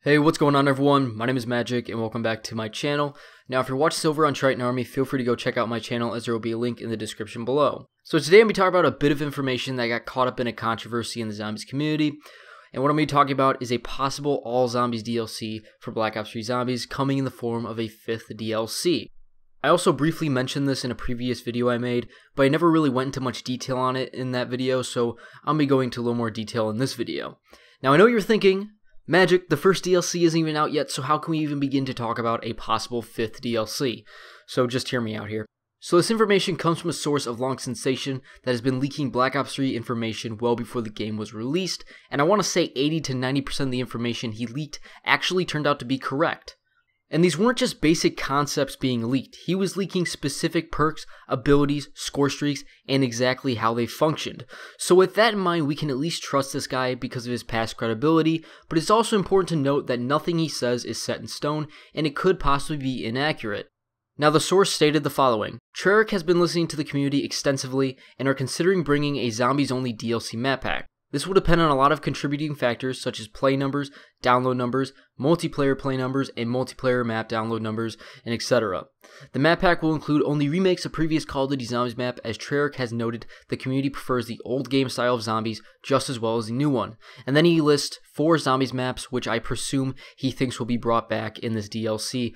Hey, what's going on everyone? My name is Magic and welcome back to my channel. Now if you're watching this over on Triton Army, feel free to go check out my channel as there will be a link in the description below. So today I'm going to be talking about a bit of information that got caught up in a controversy in the zombies community. And what I'm going to be talking about is a possible all zombies DLC for Black Ops 3 Zombies coming in the form of a 5th DLC. I also briefly mentioned this in a previous video I made, but I never really went into much detail on it in that video, so I'll be going into a little more detail in this video. Now I know you're thinking, Magic, the first DLC isn't even out yet, so how can we even begin to talk about a possible 5th DLC? So just hear me out here. So this information comes from a source of long sensation that has been leaking Black Ops 3 information well before the game was released, and I want to say 80 to 90% of the information he leaked actually turned out to be correct. And these weren't just basic concepts being leaked. He was leaking specific perks, abilities, score streaks, and exactly how they functioned. So with that in mind, we can at least trust this guy because of his past credibility, but it's also important to note that nothing he says is set in stone, and it could possibly be inaccurate. Now the source stated the following: Treyarch has been listening to the community extensively and are considering bringing a zombies only DLC map pack. This will depend on a lot of contributing factors such as play numbers, download numbers, multiplayer play numbers, and multiplayer map download numbers, and etc. The map pack will include only remakes of previous Call of Duty Zombies map, as Treyarch has noted the community prefers the old game style of zombies just as well as the new one. And then he lists 4 zombies maps, which I presume he thinks will be brought back in this DLC,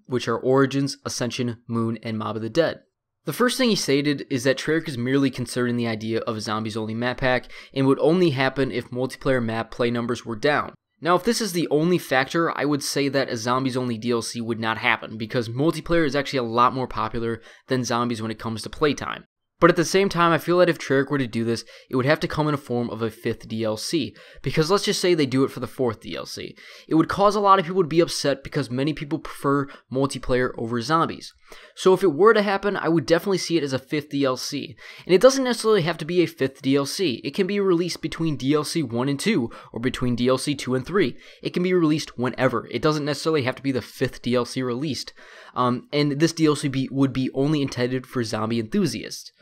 which are Origins, Ascension, Moon, and Mob of the Dead. The first thing he stated is that Treyarch is merely considering the idea of a zombies-only map pack and would only happen if multiplayer map play numbers were down. Now if this is the only factor, I would say that a zombies-only DLC would not happen because multiplayer is actually a lot more popular than zombies when it comes to playtime. But at the same time, I feel that if Treyarch were to do this, it would have to come in a form of a 5th DLC, because let's just say they do it for the 4th DLC. It would cause a lot of people to be upset because many people prefer multiplayer over zombies. So if it were to happen, I would definitely see it as a 5th DLC. And it doesn't necessarily have to be a 5th DLC. It can be released between DLC 1 and 2, or between DLC 2 and 3. It can be released whenever. It doesn't necessarily have to be the 5th DLC released. And this DLC would be only intended for zombie enthusiasts.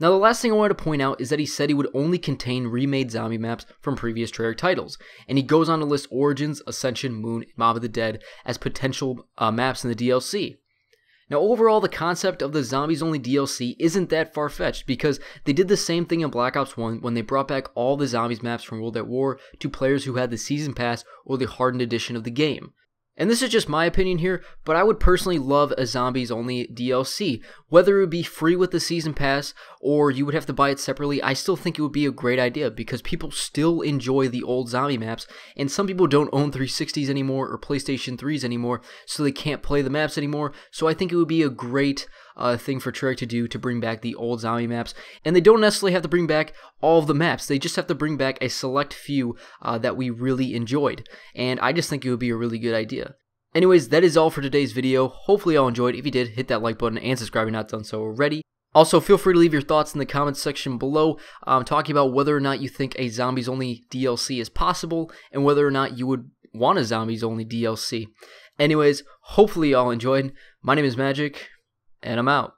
Now the last thing I wanted to point out is that he said he would only contain remade zombie maps from previous Treyarch titles, and he goes on to list Origins, Ascension, Moon, and Mob of the Dead as potential maps in the DLC. Now overall, the concept of the zombies only DLC isn't that far-fetched because they did the same thing in Black Ops 1 when they brought back all the zombies maps from World at War to players who had the Season Pass or the hardened edition of the game. And this is just my opinion here, but I would personally love a zombies only DLC. Whether it would be free with the Season Pass or you would have to buy it separately, I still think it would be a great idea because people still enjoy the old zombie maps, and some people don't own 360s anymore or PlayStation 3s anymore, so they can't play the maps anymore. So I think it would be a great thing for Treyarch to do to bring back the old zombie maps. And they don't necessarily have to bring back all of the maps, they just have to bring back a select few that we really enjoyed. And I just think it would be a really good idea. Anyways, that is all for today's video. Hopefully y'all enjoyed. If you did, hit that like button and subscribe if you're not done so already. Also, feel free to leave your thoughts in the comments section below, talking about whether or not you think a zombies only DLC is possible and whether or not you would want a zombies only DLC. Anyways, hopefully y'all enjoyed. My name is Magic, and I'm out.